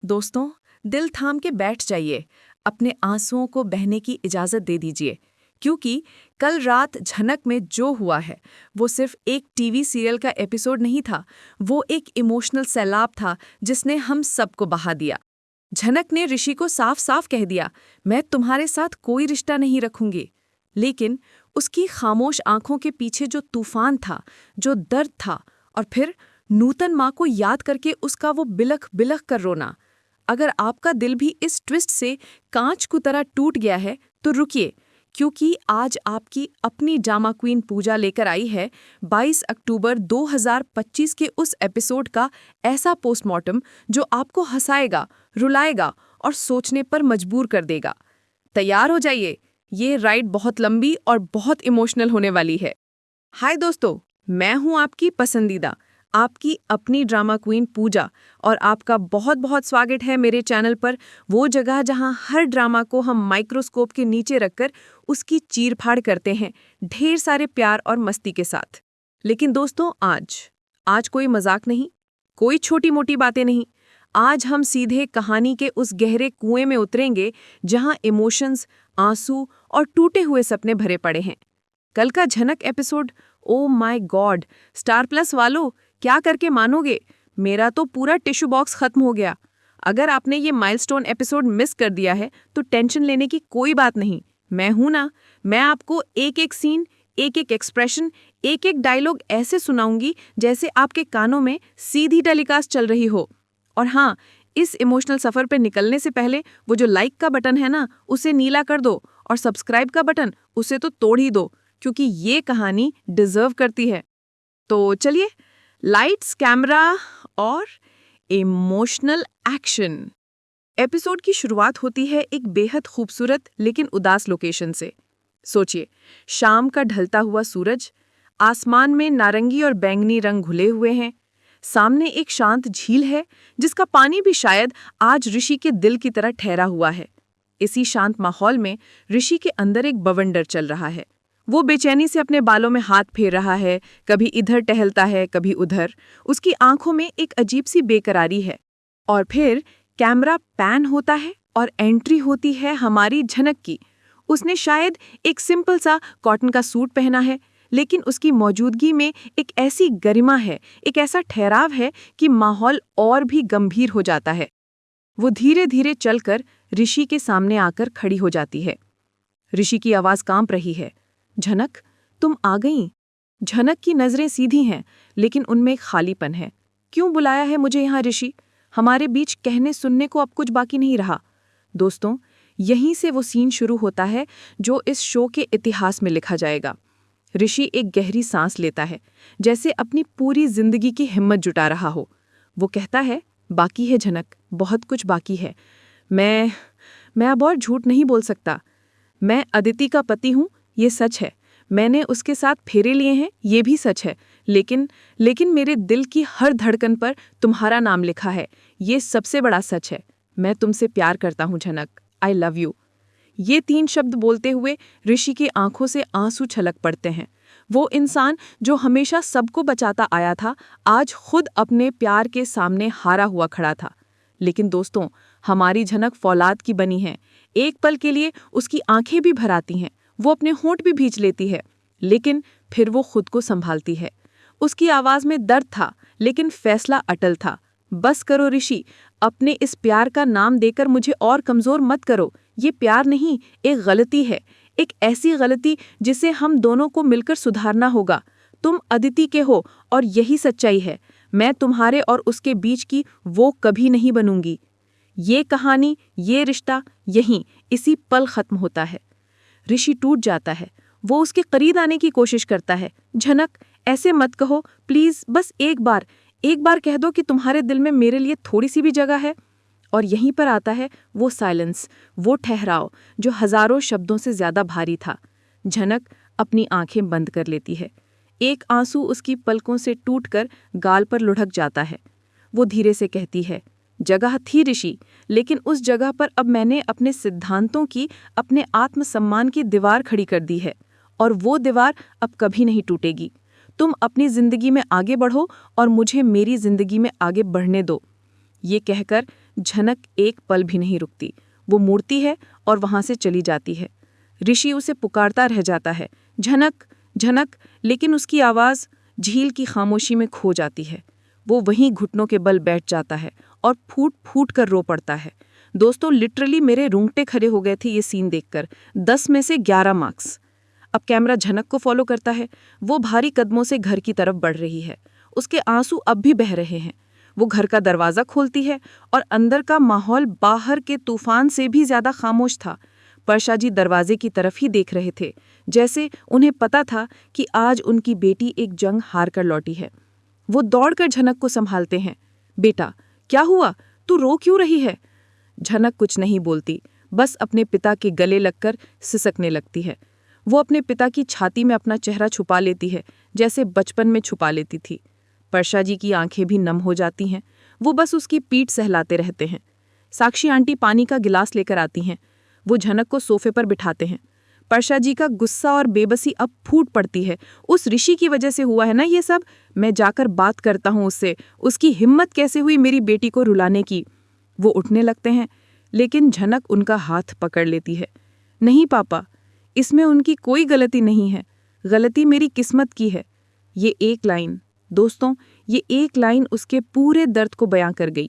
दोस्तों, दिल थाम के बैठ जाइए, अपने आंसुओं को बहने की इजाज़त दे दीजिए, क्योंकि कल रात झनक में जो हुआ है, वो सिर्फ एक टीवी सीरियल का एपिसोड नहीं था, वो एक इमोशनल सैलाब था जिसने हम सबको बहा दिया। झनक ने ऋषि को साफ साफ कह दिया, मैं तुम्हारे साथ कोई रिश्ता नहीं रखूंगी। लेकिन उसकी खामोश आंखों के पीछे जो तूफान था, जो दर्द था, और फिर नूतन माँ को याद करके उसका वो बिलख बिलख कर रोना। अगर आपका दिल भी इस ट्विस्ट से कांच की तरह टूट गया है तो रुकिए, क्योंकि आज आपकी अपनी ड्रामा क्वीन पूजा लेकर आई है 22 अक्टूबर 2025 के उस एपिसोड का ऐसा पोस्टमार्टम जो आपको हंसाएगा, रुलाएगा और सोचने पर मजबूर कर देगा। तैयार हो जाइए, ये राइड बहुत लंबी और बहुत इमोशनल होने वाली है। हाय दोस्तों, मैं हूँ आपकी पसंदीदा, आपकी अपनी ड्रामा क्वीन पूजा, और आपका बहुत बहुत स्वागत है मेरे चैनल पर, वो जगह जहां हर ड्रामा को हम माइक्रोस्कोप के नीचे रखकर उसकी चीरफाड़ करते हैं, ढेर सारे प्यार और मस्ती के साथ। लेकिन दोस्तों, आज कोई मजाक नहीं, कोई छोटी मोटी बातें नहीं। आज हम सीधे कहानी के उस गहरे कुएं में उतरेंगे जहां इमोशंस, आंसू और टूटे हुए सपने भरे पड़े हैं। कल का झनक episode, oh my God, star plus वालों, क्या करके मानोगे, मेरा तो पूरा टिश्यू बॉक्स खत्म हो गया। अगर आपने ये माइलस्टोन एपिसोड मिस कर दिया है तो टेंशन लेने की कोई बात नहीं, मैं हूं ना। मैं आपको एक एक सीन, एक एक एक्सप्रेशन, एक एक डायलॉग ऐसे सुनाऊंगी जैसे आपके कानों में सीधी टेलीकास्ट चल रही हो। और हाँ, इस इमोशनल सफर पे निकलने से पहले वो जो लाइक का बटन है ना, उसे नीला कर दो, और सब्सक्राइब का बटन उसे तो तोड़ ही दो, क्योंकि ये कहानी डिजर्व करती है। तो चलिए, लाइट्स, कैमरा और इमोशनल एक्शन। एपिसोड की शुरुआत होती है एक बेहद खूबसूरत लेकिन उदास लोकेशन से। सोचिए, शाम का ढलता हुआ सूरज, आसमान में नारंगी और बैंगनी रंग घुले हुए हैं। सामने एक शांत झील है जिसका पानी भी शायद आज ऋषि के दिल की तरह ठहरा हुआ है। इसी शांत माहौल में ऋषि के अंदर एक बवंडर चल रहा है। वो बेचैनी से अपने बालों में हाथ फेर रहा है, कभी इधर टहलता है, कभी उधर। उसकी आंखों में एक अजीब सी बेकरारी है। और फिर कैमरा पैन होता है और एंट्री होती है हमारी झनक की। उसने शायद एक सिंपल सा कॉटन का सूट पहना है, लेकिन उसकी मौजूदगी में एक ऐसी गरिमा है, एक ऐसा ठहराव है कि माहौल और भी गंभीर हो जाता है। वो धीरे धीरे चलकर ऋषि के सामने आकर खड़ी हो जाती है। ऋषि की आवाज कांप रही है, झनक, तुम आ गई। झनक की नजरें सीधी हैं, लेकिन उनमें एक खालीपन है। क्यों बुलाया है मुझे यहाँ ऋषि? हमारे बीच कहने सुनने को अब कुछ बाकी नहीं रहा। दोस्तों, यहीं से वो सीन शुरू होता है जो इस शो के इतिहास में लिखा जाएगा। ऋषि एक गहरी सांस लेता है, जैसे अपनी पूरी जिंदगी की हिम्मत जुटा रहा हो। वो कहता है, बाकी है झनक, बहुत कुछ बाकी है। मैं अब और झूठ नहीं बोल सकता। मैं अदिति का पति हूँ, ये सच है। मैंने उसके साथ फेरे लिए हैं, ये भी सच है। लेकिन मेरे दिल की हर धड़कन पर तुम्हारा नाम लिखा है, ये सबसे बड़ा सच है। मैं तुमसे प्यार करता हूँ झनक, आई लव यू। ये 3 शब्द बोलते हुए ऋषि की आंखों से आंसू छलक पड़ते हैं। वो इंसान जो हमेशा सबको बचाता आया था, आज खुद अपने प्यार के सामने हारा हुआ खड़ा था। लेकिन दोस्तों, हमारी झनक फौलाद की बनी है। एक पल के लिए उसकी आंखें भी भर आती हैं, वो अपने होंठ भी भींच लेती है, लेकिन फिर वो खुद को संभालती है। उसकी आवाज में दर्द था, लेकिन फैसला अटल था। बस करो ऋषि, अपने इस प्यार का नाम देकर मुझे और कमजोर मत करो। ये प्यार नहीं, एक गलती है, एक ऐसी गलती जिसे हम दोनों को मिलकर सुधारना होगा। तुम अदिति के हो और यही सच्चाई है। मैं तुम्हारे और उसके बीच की वो कभी नहीं बनूंगी। ये कहानी, ये रिश्ता यहीं इसी पल खत्म होता है। ऋषि टूट जाता है। वो उसके करीब आने की कोशिश करता है। झनक, ऐसे मत कहो प्लीज, बस एक बार कह दो कि तुम्हारे दिल में मेरे लिए थोड़ी सी भी जगह है। और यहीं पर आता है वो साइलेंस, वो ठहराव जो हजारों शब्दों से ज्यादा भारी था। झनक अपनी आंखें बंद कर लेती है। एक आंसू उसकी पलकों से टूटकर गाल पर लुढ़क जाता है। वो धीरे से कहती है, जगह थी ऋषि, लेकिन उस जगह पर अब मैंने अपने सिद्धांतों की, अपने आत्मसम्मान की दीवार खड़ी कर दी है, और वो दीवार अब कभी नहीं टूटेगी। तुम अपनी जिंदगी में आगे बढ़ो और मुझे मेरी जिंदगी में आगे बढ़ने दो। ये कहकर झनक एक पल भी नहीं रुकती। वो मुड़ती है और वहां से चली जाती है। ऋषि उसे पुकारता रह जाता है, झनक झनक, लेकिन उसकी आवाज़ झील की खामोशी में खो जाती है। वो वहीं घुटनों के बल बैठ जाता है और फूट फूट कर रो पड़ता है। दोस्तों, लिटरली मेरे रोंगटे खड़े हो गए थे ये सीन देखकर। 10 में से 11 मार्क्स। अब कैमरा झनक को फॉलो करता है। वो भारी कदमों से घर की तरफ बढ़ रही है। उसके आंसू अब भी बह रहे हैं। वो घर का दरवाज़ा खोलती है और अंदर का माहौल बाहर के तूफान से भी ज़्यादा खामोश था। वर्षा जी दरवाजे की तरफ ही देख रहे थे, जैसे उन्हें पता था कि आज उनकी बेटी एक जंग हार कर लौटी है। वो दौड़कर झनक को संभालते हैं। बेटा, क्या हुआ? तू रो क्यों रही है? झनक कुछ नहीं बोलती, बस अपने पिता के गले लगकर सिसकने लगती है। वो अपने पिता की छाती में अपना चेहरा छुपा लेती है, जैसे बचपन में छुपा लेती थी। वर्षा जी की आंखें भी नम हो जाती हैं। वो बस उसकी पीठ सहलाते रहते हैं। साक्षी आंटी पानी का गिलास लेकर आती हैं। वो झनक को सोफे पर बिठाते हैं। वर्षा जी का गुस्सा और बेबसी अब फूट पड़ती है। उस ऋषि की वजह से हुआ है ना ये सब। मैं जाकर बात करता हूँ उससे। उसकी हिम्मत कैसे हुई मेरी बेटी को रुलाने की। वो उठने लगते हैं, लेकिन झनक उनका हाथ पकड़ लेती है। नहीं पापा, इसमें उनकी कोई गलती नहीं है। गलती मेरी किस्मत की है। ये एक लाइन, दोस्तों, ये एक लाइन उसके पूरे दर्द को बयां कर गई।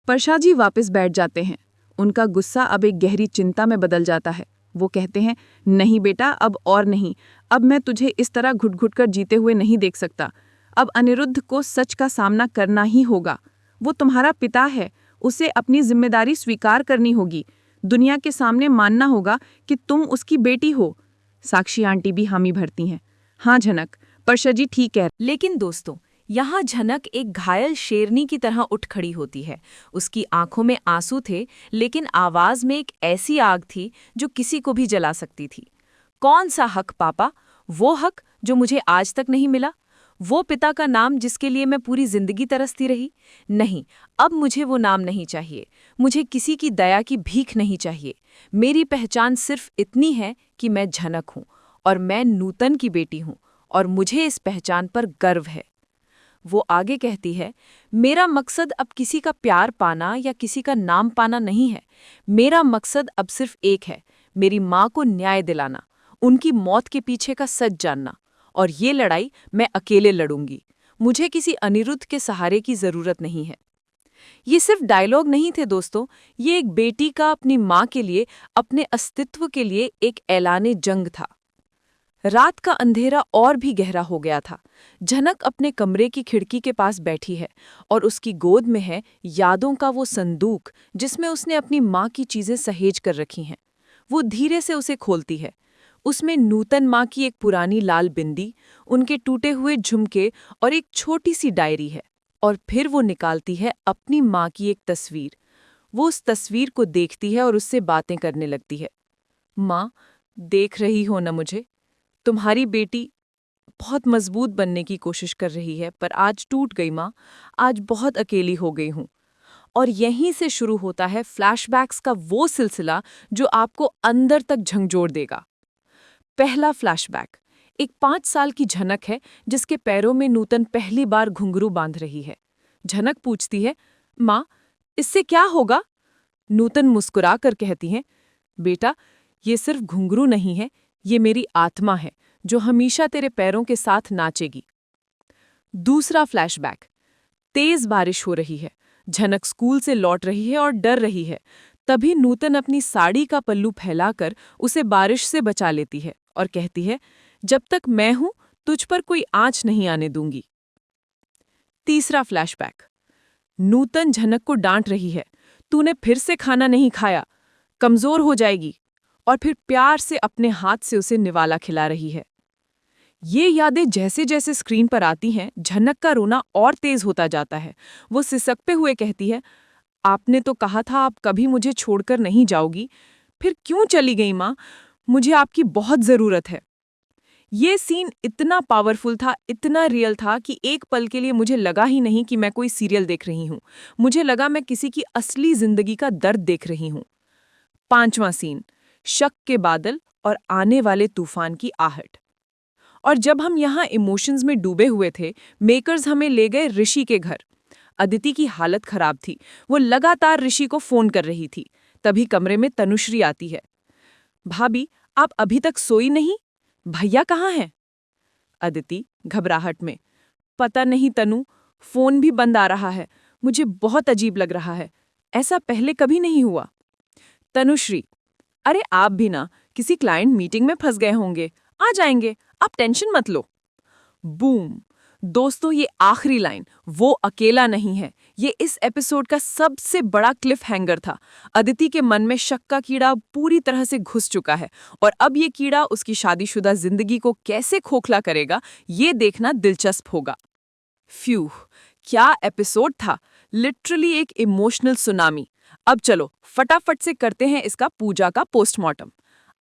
वर्षा जी वापस बैठ जाते हैं। उनका गुस्सा अब एक गहरी चिंता में बदल जाता है। वो कहते हैं, नहीं बेटा, अब और नहीं। अब मैं तुझे इस तरह घुट-घुट कर जीते हुए नहीं देख सकता। अब अनिरुद्ध को सच का सामना करना ही होगा। वो तुम्हारा पिता है, उसे अपनी जिम्मेदारी स्वीकार करनी होगी। दुनिया के सामने मानना होगा कि तुम उसकी बेटी हो। साक्षी आंटी भी हामी भरती हैं। हाँ झनक, वर्षा जी ठीक है। लेकिन दोस्तों, यहाँ झनक एक घायल शेरनी की तरह उठ खड़ी होती है। उसकी आंखों में आंसू थे, लेकिन आवाज में एक ऐसी आग थी जो किसी को भी जला सकती थी। कौन सा हक पापा? वो हक जो मुझे आज तक नहीं मिला? वो पिता का नाम जिसके लिए मैं पूरी जिंदगी तरसती रही? नहीं, अब मुझे वो नाम नहीं चाहिए। मुझे किसी की दया की भीख नहीं चाहिए। मेरी पहचान सिर्फ इतनी है कि मैं झनक हूँ और मैं नूतन की बेटी हूँ, और मुझे इस पहचान पर गर्व है। वो आगे कहती है, मेरा मकसद अब किसी का प्यार पाना या किसी का नाम पाना नहीं है। मेरा मकसद अब सिर्फ एक है, मेरी माँ को न्याय दिलाना, उनकी मौत के पीछे का सच जानना। और ये लड़ाई मैं अकेले लड़ूंगी। मुझे किसी अनिरुद्ध के सहारे की जरूरत नहीं है। ये सिर्फ डायलॉग नहीं थे दोस्तों, ये एक बेटी का अपनी माँ के लिए, अपने अस्तित्व के लिए एक ऐलाने जंग था। रात का अंधेरा और भी गहरा हो गया था। झनक अपने कमरे की खिड़की के पास बैठी है और उसकी गोद में है यादों का वो संदूक जिसमें उसने अपनी माँ की चीजें सहेज कर रखी हैं। वो धीरे से उसे खोलती है। उसमें नूतन माँ की एक पुरानी लाल बिंदी, उनके टूटे हुए झुमके और एक छोटी सी डायरी है। और फिर वो निकालती है अपनी माँ की एक तस्वीर। वो उस तस्वीर को देखती है और उससे बातें करने लगती है। माँ, देख रही हो ना मुझे? तुम्हारी बेटी बहुत मजबूत बनने की कोशिश कर रही है, पर आज टूट गई माँ। आज बहुत अकेली हो गई हूँ। और यहीं से शुरू होता है फ्लैशबैक्स का वो सिलसिला जो आपको अंदर तक झंझोर देगा। पहला फ्लैशबैक एक 5 साल की झनक है जिसके पैरों में नूतन पहली बार घुंघरू बांध रही है। झनक पूछती है, माँ, इससे क्या होगा? नूतन मुस्कुरा कर कहती है, बेटा, ये सिर्फ घुंघरू नहीं है, ये मेरी आत्मा है जो हमेशा तेरे पैरों के साथ नाचेगी। दूसरा फ्लैशबैक, तेज बारिश हो रही है। झनक स्कूल से लौट रही है और डर रही है। तभी नूतन अपनी साड़ी का पल्लू फैलाकर उसे बारिश से बचा लेती है और कहती है, जब तक मैं हूं तुझ पर कोई आंच नहीं आने दूंगी। तीसरा फ्लैशबैक, नूतन झनक को डांट रही है, तूने फिर से खाना नहीं खाया, कमजोर हो जाएगी। और फिर प्यार से अपने हाथ से उसे निवाला खिला रही है। ये यादें जैसे जैसे स्क्रीन पर आती हैं, झनक का रोना और तेज होता जाता है। वो सिसकते हुए कहती है, आपने तो कहा था आप कभी मुझे छोड़कर नहीं जाओगी, फिर क्यों चली गई माँ? मुझे आपकी बहुत ज़रूरत है। ये सीन इतना पावरफुल था, इतना रियल था कि एक पल के लिए मुझे लगा ही नहीं कि मैं कोई सीरियल देख रही हूँ। मुझे लगा मैं किसी की असली जिंदगी का दर्द देख रही हूँ। पांचवां सीन, शक के बादल और आने वाले तूफान की आहट। और जब हम यहाँ इमोशंस में डूबे हुए थे, मेकर्स हमें ले गए ऋषि के घर। अदिति की हालत खराब थी। वो लगातार ऋषि को फोन कर रही थी। तभी कमरे में तनुश्री आती है। भाभी, आप अभी तक सोई नहीं? भैया कहाँ हैं? अदिति घबराहट में, पता नहीं तनु, फोन भी बंद आ रहा है। मुझे बहुत अजीब लग रहा है। ऐसा पहले कभी नहीं हुआ। तनुश्री, अरे आप भी ना किसी क्लाइंट मीटिंग में फंस गए होंगे, आ जाएंगे, आप टेंशन मत लो। बूम। दोस्तों, ये आखिरी लाइन वो अकेला नहीं है, ये इस एपिसोड का सबसे बड़ा क्लिफ हैंगर था। अदिति के मन में शक का कीड़ा पूरी तरह से घुस चुका है और अब ये कीड़ा उसकी शादीशुदा जिंदगी को कैसे खोखला करेगा, ये देखना दिलचस्प होगा। फ्यू, क्या एपिसोड था! लिटरली एक इमोशनल सुनामी। अब चलो फटाफट से करते हैं इसका पूजा का पोस्टमार्टम।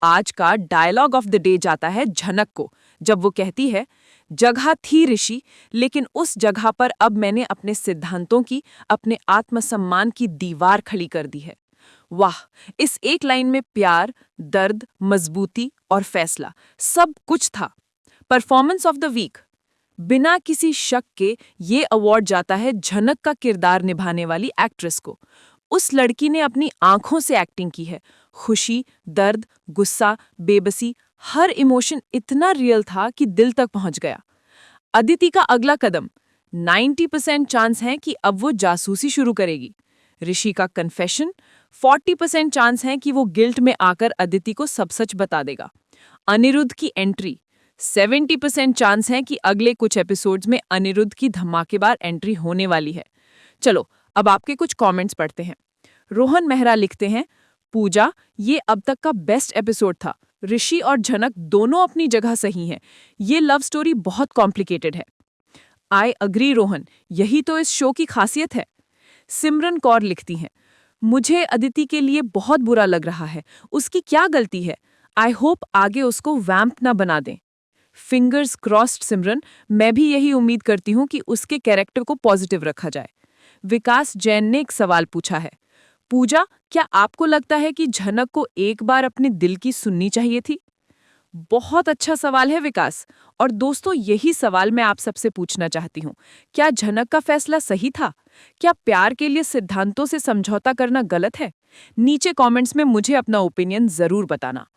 आज का डायलॉग ऑफ द डे जाता है झनक को, जब वो कहती है, जगह थी ऋषि, लेकिन उस जगह पर अब मैंने अपने सिद्धांतों की, अपने आत्मसम्मान की दीवार खड़ी कर दी है। वाह, इस एक लाइन में प्यार, दर्द, मजबूती और फैसला सब कुछ था। परफॉर्मेंस ऑफ द वीक, बिना किसी शक के ये अवार्ड जाता है झनक का किरदार निभाने वाली एक्ट्रेस को। उस लड़की ने अपनी आंखों से एक्टिंग की है। खुशी, दर्द, गुस्सा, बेबसी, हर इमोशन इतना रियल था कि दिल तक पहुंच गया। अदिति का अगला कदम, 90% चांस है कि अब वो जासूसी शुरू करेगी। ऋषि का कन्फेशन, 40% चांस है कि वो गिल्ट में आकर अदिति को सब सच बता देगा। अनिरुद्ध की एंट्री, 70% चांस है कि अगले कुछ एपिसोड्स में अनिरुद्ध की धमाकेदार एंट्री होने वाली है। चलो अब आपके कुछ कमेंट्स पढ़ते हैं। रोहन मेहरा लिखते हैं, पूजा, ये अब तक का बेस्ट एपिसोड था। ऋषि और झनक दोनों अपनी जगह सही हैं। ये लव स्टोरी बहुत कॉम्प्लिकेटेड है। आई अग्री रोहन, यही तो इस शो की खासियत है। सिमरन कौर लिखती हैं, मुझे अदिति के लिए बहुत बुरा लग रहा है। उसकी क्या गलती है? आई होप आगे उसको वैम्प ना बना दें। फिंगर्स क्रॉस्ड सिमरन, मैं भी यही उम्मीद करती हूँ कि उसके कैरेक्टर को पॉजिटिव रखा जाए। विकास जैन ने एक सवाल पूछा है, पूजा, क्या आपको लगता है कि झनक को एक बार अपने दिल की सुननी चाहिए थी? बहुत अच्छा सवाल है विकास। और दोस्तों, यही सवाल मैं आप सबसे पूछना चाहती हूँ। क्या झनक का फैसला सही था? क्या प्यार के लिए सिद्धांतों से समझौता करना गलत है? नीचे कमेंट्स में मुझे अपना ओपिनियन जरूर बताना।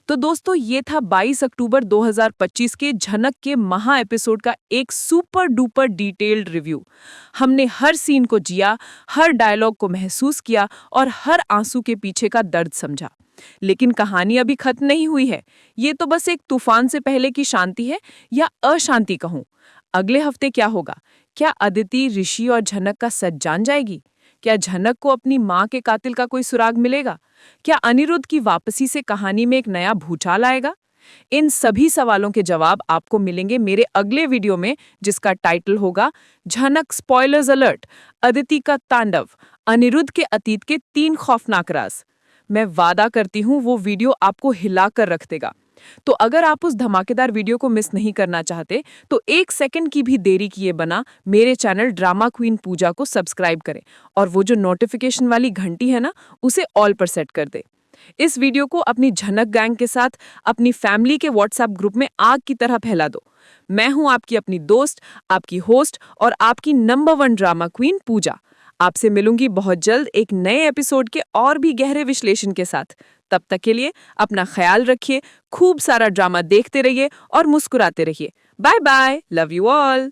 तो दोस्तों, ये था 22 अक्टूबर 2025 के झनक के महा एपिसोड का एक सुपर डुपर डिटेल्ड रिव्यू। हमने हर सीन को जिया, हर डायलॉग को महसूस किया और हर आंसू के पीछे का दर्द समझा। लेकिन कहानी अभी खत्म नहीं हुई है। ये तो बस एक तूफान से पहले की शांति है, या अशांति कहूं। अगले हफ्ते क्या होगा? क्या अदिति, ऋषि और झनक का सच जान जाएगी? क्या झनक को अपनी मां के कातिल का कोई सुराग मिलेगा? क्या अनिरुद्ध की वापसी से कहानी में एक नया भूचाल आएगा? इन सभी सवालों के जवाब आपको मिलेंगे मेरे अगले वीडियो में, जिसका टाइटल होगा झनक स्पॉयलर्स अलर्ट, अदिति का तांडव, अनिरुद्ध के अतीत के 3 खौफनाक राज। मैं वादा करती हूँ वो वीडियो आपको हिलाकर रख देगा। तो अगर आप उस धमाकेदार वीडियो को मिस नहीं करना चाहते तो 1 सेकंड की भी देरी किए बना मेरे चैनल ड्रामा क्वीन पूजा को सब्सक्राइब करें और वो जो नोटिफिकेशन वाली घंटी है ना, उसे ऑल पर सेट कर दे। इस वीडियो को अपनी झनक गैंग के साथ अपनी फैमिली के व्हाट्सएप ग्रुप में आग की तरह फैला दो। मैं हूं आपकी अपनी दोस्त, आपकी होस्ट और आपकी नंबर 1 ड्रामा क्वीन पूजा। आपसे मिलूंगी बहुत जल्द एक नए एपिसोड के और भी गहरे विश्लेषण के साथ। तब तक के लिए अपना ख्याल रखिए, खूब सारा ड्रामा देखते रहिए और मुस्कुराते रहिए। Bye bye, love you all.